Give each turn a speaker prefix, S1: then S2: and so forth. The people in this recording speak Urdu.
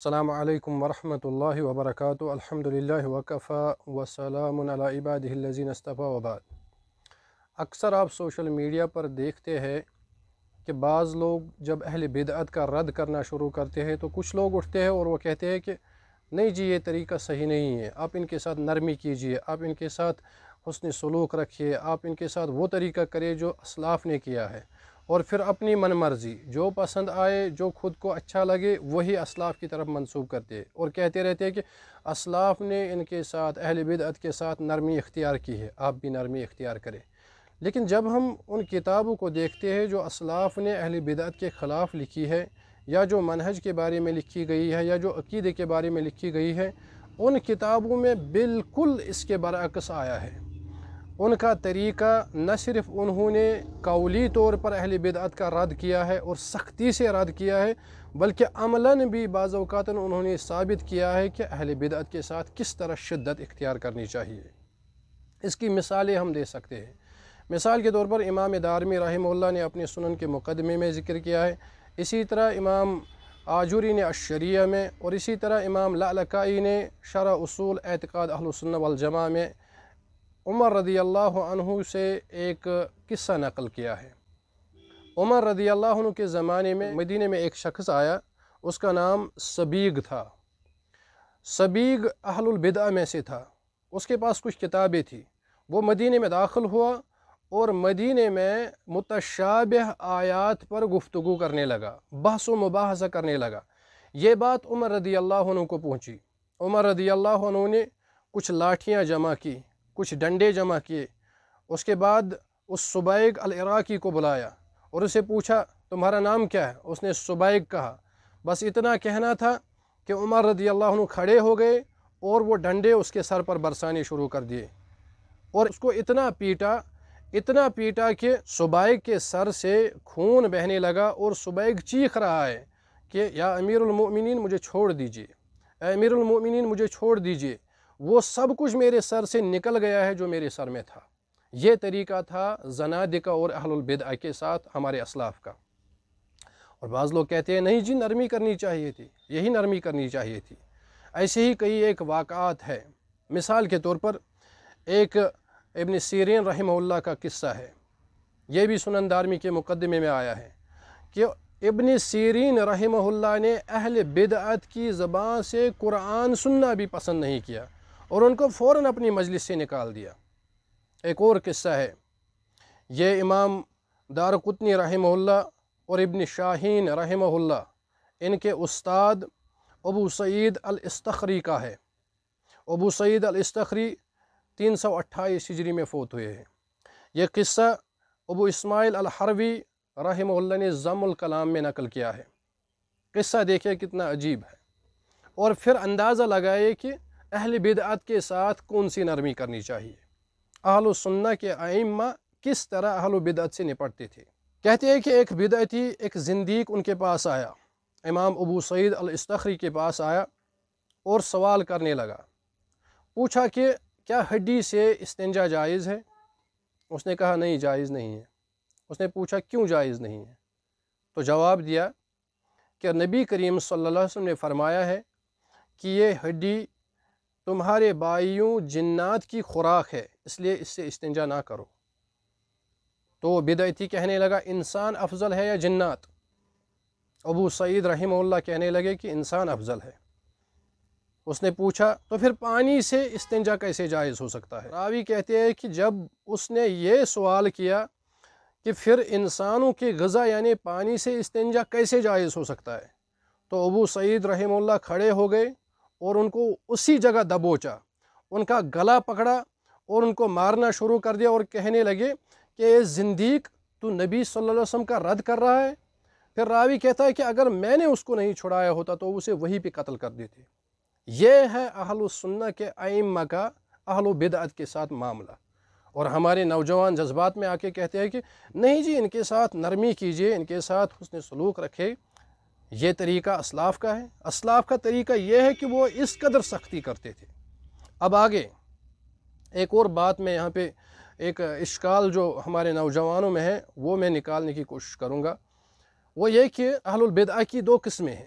S1: السلام علیکم ورحمۃ اللہ وبرکاتہ۔ الحمدللہ وکفا وسلام علی عبادہ الذین اصطفیٰ وبعد۔ اکثر آپ سوشل میڈیا پر دیکھتے ہیں کہ بعض لوگ جب اہل بدعت کا رد کرنا شروع کرتے ہیں تو کچھ لوگ اٹھتے ہیں اور وہ کہتے ہیں کہ نہیں جی یہ طریقہ صحیح نہیں ہے، آپ ان کے ساتھ نرمی کیجئے، آپ ان کے ساتھ حسن سلوک رکھیے، آپ ان کے ساتھ وہ طریقہ کرے جو اسلاف نے کیا ہے، اور پھر اپنی من مرضی جو پسند آئے، جو خود کو اچھا لگے وہی اسلاف کی طرف منسوب کرتے ہیں اور کہتے رہتے ہیں کہ اسلاف نے ان کے ساتھ، اہل بدعت کے ساتھ نرمی اختیار کی ہے، آپ بھی نرمی اختیار کریں۔ لیکن جب ہم ان کتابوں کو دیکھتے ہیں جو اسلاف نے اہل بدعت کے خلاف لکھی ہے، یا جو منہج کے بارے میں لکھی گئی ہے، یا جو عقیدے کے بارے میں لکھی گئی ہے، ان کتابوں میں بالکل اس کے برعکس آیا ہے۔ ان کا طریقہ نہ صرف انہوں نے قولی طور پر اہل بدعت کا رد کیا ہے اور سختی سے رد کیا ہے، بلکہ عملاً بھی بعض اوقات انہوں نے ثابت کیا ہے کہ اہل بدعت کے ساتھ کس طرح شدت اختیار کرنی چاہیے۔ اس کی مثالیں ہم دے سکتے ہیں۔ مثال کے طور پر امام دارمی رحمہ اللہ نے اپنے سنن کے مقدمے میں ذکر کیا ہے، اسی طرح امام آجوری نے الشریعہ میں، اور اسی طرح امام لعلکائی نے شرح اصول اعتقاد اہل السنہ والجماعہ میں عمر رضی اللہ عنہ سے ایک قصہ نقل کیا ہے۔ عمر رضی اللہ عنہ کے زمانے میں مدینے میں ایک شخص آیا، اس کا نام سبیغ تھا۔ سبیغ اہل البدع میں سے تھا، اس کے پاس کچھ کتابیں تھیں۔ وہ مدینے میں داخل ہوا اور مدینے میں متشابہ آیات پر گفتگو کرنے لگا، بحث و مباحثہ کرنے لگا۔ یہ بات عمر رضی اللہ عنہ کو پہنچی۔ عمر رضی اللہ عنہ نے کچھ لاٹھیاں جمع کی، کچھ ڈنڈے جمع کیے، اس کے بعد اس سبیغ العراقی کو بلایا اور اسے پوچھا تمہارا نام کیا ہے؟ اس نے سبیغ کہا۔ بس اتنا کہنا تھا کہ عمر رضی اللہ عنہ کھڑے ہو گئے اور وہ ڈنڈے اس کے سر پر برسانے شروع کر دیے، اور اس کو اتنا پیٹا کہ سبیغ کے سر سے خون بہنے لگا، اور سبیغ چیخ رہا ہے کہ یا امیر المؤمنین مجھے چھوڑ دیجئے، اے امیر المؤمنین مجھے چھوڑ دیجئے، وہ سب کچھ میرے سر سے نکل گیا ہے جو میرے سر میں تھا۔ یہ طریقہ تھا زنادقہ اور اہل البدع کے ساتھ ہمارے اسلاف کا۔ اور بعض لوگ کہتے ہیں نہیں جی نرمی کرنی چاہیے تھی، یہی نرمی کرنی چاہیے تھی۔ ایسے ہی کئی ایک واقعات ہے۔ مثال کے طور پر ایک ابن سیرین رحمہ اللہ کا قصہ ہے، یہ بھی سنن دارمی کے مقدمے میں آیا ہے کہ ابن سیرین رحمہ اللہ نے اہل بدعت کی زبان سے قرآن سننا بھی پسند نہیں کیا اور ان کو فوراً اپنی مجلس سے نکال دیا۔ ایک اور قصہ ہے، یہ امام دارقطنی رحمہ اللہ اور ابن شاہین رحمہ اللہ، ان کے استاد ابو سعید الاستخری کا ہے۔ ابو سعید الاستخری 328 ہجری میں فوت ہوئے ہیں۔ یہ قصہ ابو اسماعیل الحروی رحمہ اللہ نے ضم الکلام میں نقل کیا ہے۔ قصہ دیکھیں کتنا عجیب ہے، اور پھر اندازہ لگائے کہ اہل بدعت کے ساتھ کون سی نرمی کرنی چاہیے، اہل السنہ کے ائمہ کس طرح اہل بدعت سے نپٹتے تھے۔ کہتے ہیں کہ ایک بدعتی، ایک زندیق ان کے پاس آیا، امام ابو سعید الاستخری کے پاس آیا اور سوال کرنے لگا۔ پوچھا کہ کیا ہڈی سے استنجا جائز ہے؟ اس نے کہا نہیں جائز نہیں ہے۔ اس نے پوچھا کیوں جائز نہیں ہے؟ تو جواب دیا کہ نبی کریم صلی اللہ علیہ وسلم نے فرمایا ہے کہ یہ ہڈی تمہارے بھائیوں جنات کی خوراک ہے، اس لیے اس سے استنجا نہ کرو۔ تو بدعتی کہنے لگا انسان افضل ہے یا جنات؟ ابو سعید رحمہ اللہ کہنے لگے کہ انسان افضل ہے۔ اس نے پوچھا تو پھر پانی سے استنجا کیسے جائز ہو سکتا ہے؟ راوی کہتے ہیں کہ جب اس نے یہ سوال کیا کہ پھر انسانوں کی غذا یعنی پانی سے استنجا کیسے جائز ہو سکتا ہے، تو ابو سعید رحمہ اللہ کھڑے ہو گئے اور ان کو اسی جگہ دبوچا، ان کا گلا پکڑا اور ان کو مارنا شروع کر دیا، اور کہنے لگے کہ اے زندیق تو نبی صلی اللہ علیہ وسلم کا رد کر رہا ہے۔ پھر راوی کہتا ہے کہ اگر میں نے اس کو نہیں چھڑایا ہوتا تو اسے وہیں پہ قتل کر دیتے۔ یہ ہے اہل السنہ کے ائمہ کا اہل بدعت کے ساتھ معاملہ، اور ہمارے نوجوان جذبات میں آ کے کہتے ہیں کہ نہیں جی ان کے ساتھ نرمی کیجئے، ان کے ساتھ حسن سلوک رکھے۔ یہ طریقہ اسلاف کا ہے۔ اسلاف کا طریقہ یہ ہے کہ وہ اس قدر سختی کرتے تھے۔ اب آگے ایک اور بات میں یہاں پہ ایک اشکال جو ہمارے نوجوانوں میں ہے وہ میں نکالنے کی کوشش کروں گا، وہ یہ کہ اہل البدع کی دو قسمیں ہیں۔